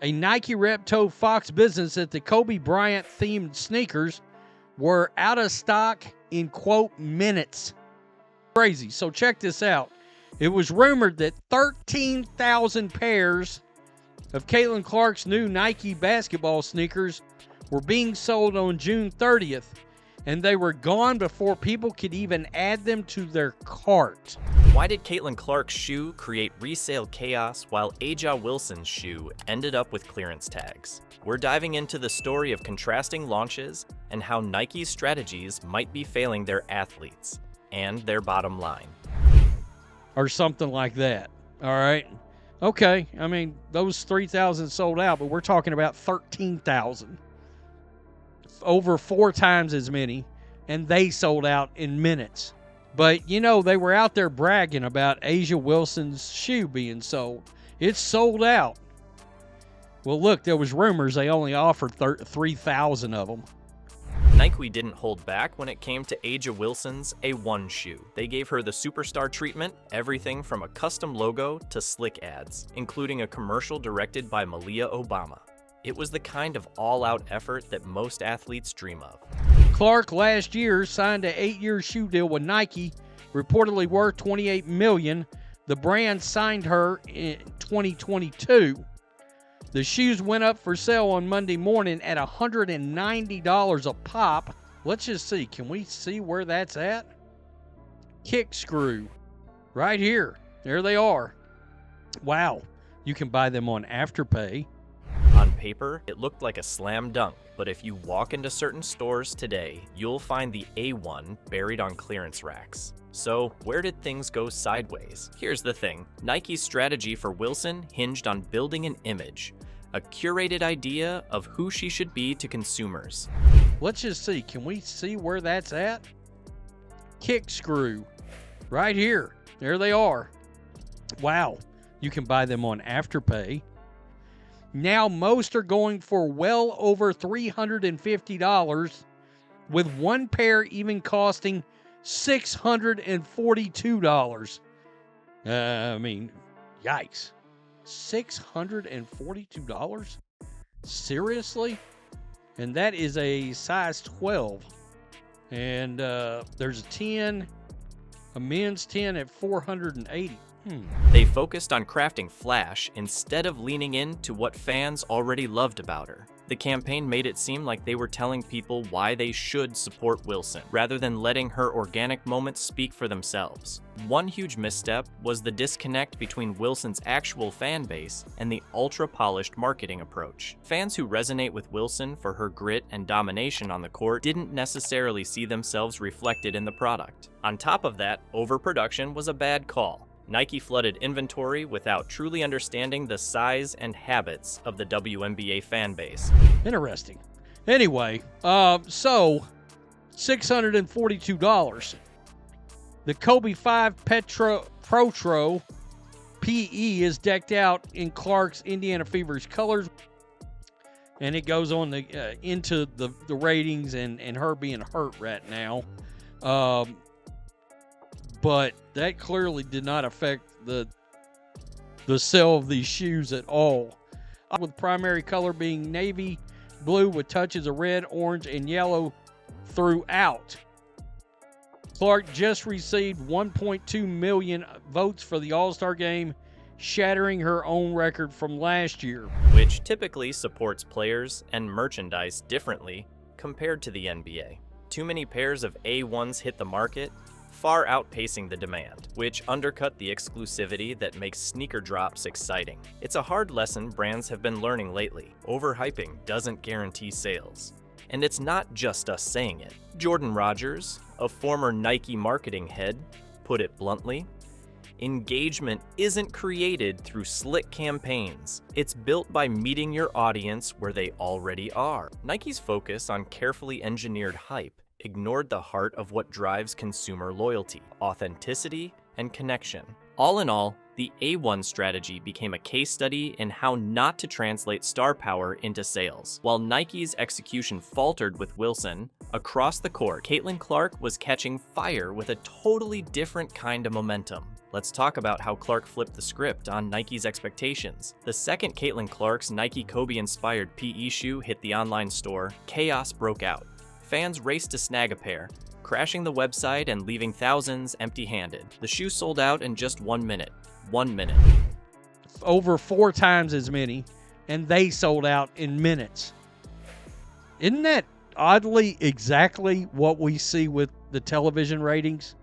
A Nike rep told Fox Business that the Kobe Bryant-themed sneakers were out of stock in, quote, minutes. Crazy. So check this out. It was rumored that 13,000 pairs of Caitlin Clark's new Nike basketball sneakers were being sold on June 30th, and they were gone before people could even add them to their cart. Why did Caitlin Clark's shoe create resale chaos while Aja Wilson's shoe ended up with clearance tags? We're diving into the story of contrasting launches and how Nike's strategies might be failing their athletes and their bottom line. Or something like that. All right. Okay. I mean, those 3,000 sold out, but we're talking about 13,000. Over 4 times as many, and they sold out in minutes. But, you know, they were out there bragging about Aja Wilson's shoe being sold. It's sold out. Well, look, there was rumors they only offered 3,000 of them. Nike didn't hold back when it came to Aja Wilson's A1 shoe. They gave her the superstar treatment, everything from a custom logo to slick ads, including a commercial directed by Malia Obama. It was the kind of all-out effort that most athletes dream of. Clark last year signed an 8-year shoe deal with Nike, reportedly worth $28 million. The brand signed her in 2022. The shoes went up for sale on Monday morning at $190 a pop. Let's just see. Can we see where that's at? Kick screw. Right here. There they are. Wow. You can buy them on Afterpay. On paper, it looked like a slam dunk, but if you walk into certain stores today, you'll find the A1 buried on clearance racks. So, where did things go sideways? Here's the thing. Nike's strategy for Wilson hinged on building an image, a curated idea of who she should be to consumers. Let's just see. Can we see where that's at? Kick screw. Right here. There they are. Wow. You can buy them on Afterpay. Now most are going for well over $350, with one pair even costing $642. I mean, yikes. $642? Seriously? And that is a size 12. And there's a 10, a men's 10 at $480. They focused on crafting flash instead of leaning into what fans already loved about her. The campaign made it seem like they were telling people why they should support Wilson, rather than letting her organic moments speak for themselves. One huge misstep was the disconnect between Wilson's actual fan base and the ultra-polished marketing approach. Fans who resonate with Wilson for her grit and domination on the court didn't necessarily see themselves reflected in the product. On top of that, overproduction was a bad call. Nike flooded inventory without truly understanding the size and habits of the WNBA fan base. Interesting. Anyway, so $642. The Kobe 5 Protro PE is decked out in Clark's Indiana Fever's colors, and it goes on into the ratings and her being hurt right now. But that clearly did not affect the sale of these shoes at all. With primary color being navy blue with touches of red, orange, and yellow throughout. Clark just received 1.2 million votes for the All-Star game, shattering her own record from last year. Which typically supports players and merchandise differently compared to the NBA. Too many pairs of A1s hit the market, far outpacing the demand, which undercut the exclusivity that makes sneaker drops exciting. It's a hard lesson brands have been learning lately. Overhyping doesn't guarantee sales. And it's not just us saying it. Jordan Rogers, a former Nike marketing head, put it bluntly, engagement isn't created through slick campaigns. It's built by meeting your audience where they already are. Nike's focus on carefully engineered hype ignored the heart of what drives consumer loyalty, authenticity, and connection. All in all, the A1 strategy became a case study in how not to translate star power into sales. While Nike's execution faltered with Wilson, across the court, Caitlin Clark was catching fire with a totally different kind of momentum. Let's talk about how Clark flipped the script on Nike's expectations. The second Caitlin Clark's Nike Kobe-inspired PE shoe hit the online store, chaos broke out. Fans raced to snag a pair, crashing the website and leaving thousands empty-handed. The shoe sold out in just 1 minute. 1 minute. Over 4 times as many, and they sold out in minutes. Isn't that oddly exactly what we see with the television ratings?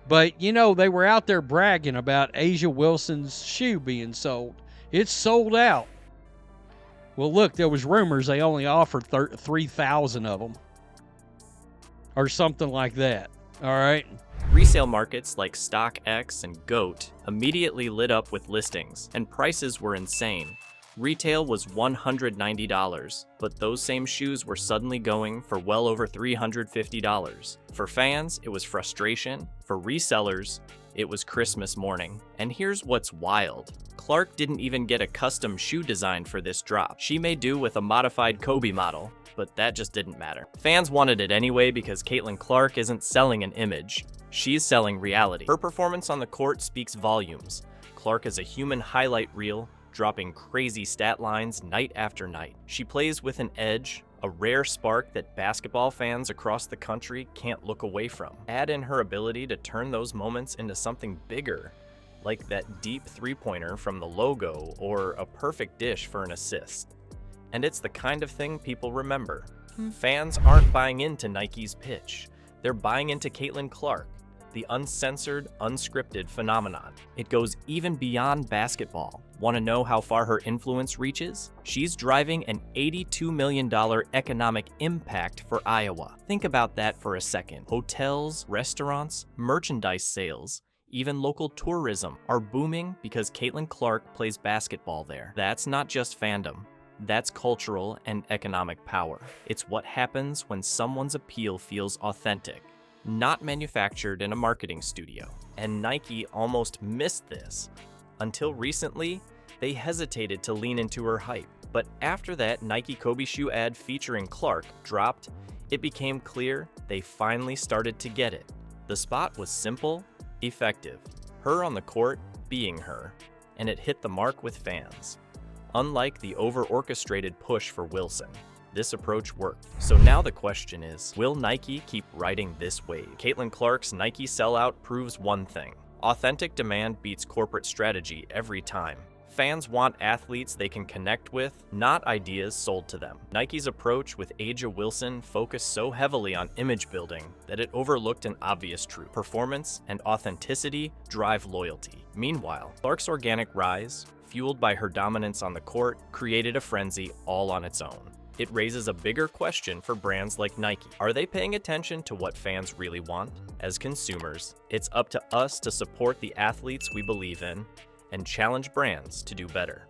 But, you know, they were out there bragging about Asia Wilson's shoe being sold. It's sold out. Well, look, there was rumors they only offered 3,000 of them. Or something like that. All right? Resale markets like StockX and GOAT immediately lit up with listings, and prices were insane. Retail was $190, but those same shoes were suddenly going for well over $350. For fans, it was frustration. For resellers, it was Christmas morning. And here's what's wild. Clark didn't even get a custom shoe design for this drop. She may do with a modified Kobe model, but that just didn't matter. Fans wanted it anyway because Caitlin Clark isn't selling an image. She's selling reality. Her performance on the court speaks volumes. Clark is a human highlight reel, dropping crazy stat lines night after night. She plays with an edge, a rare spark that basketball fans across the country can't look away from. Add in her ability to turn those moments into something bigger, like that deep three-pointer from the logo or a perfect dish for an assist. And it's the kind of thing people remember. Fans aren't buying into Nike's pitch. They're buying into Caitlin Clark, the uncensored, unscripted phenomenon. It goes even beyond basketball. Want to know how far her influence reaches? She's driving an $82 million economic impact for Iowa. Think about that for a second. Hotels, restaurants, merchandise sales, even local tourism are booming because Caitlin Clark plays basketball there. That's not just fandom. That's cultural and economic power. It's what happens when someone's appeal feels authentic, not manufactured in a marketing studio. And Nike almost missed this. Until recently, they hesitated to lean into her hype. But after that Nike Kobe shoe ad featuring Clark dropped, it became clear they finally started to get it. The spot was simple, effective. Her on the court being her. And it hit the mark with fans. Unlike the over-orchestrated push for Wilson, this approach worked. So now the question is, will Nike keep riding this wave? Caitlin Clark's Nike sellout proves one thing. Authentic demand beats corporate strategy every time. Fans want athletes they can connect with, not ideas sold to them. Nike's approach with Asia Wilson focused so heavily on image building that it overlooked an obvious truth. Performance and authenticity drive loyalty. Meanwhile, Clark's organic rise, fueled by her dominance on the court, created a frenzy all on its own. It raises a bigger question for brands like Nike. Are they paying attention to what fans really want? As consumers, it's up to us to support the athletes we believe in and challenge brands to do better.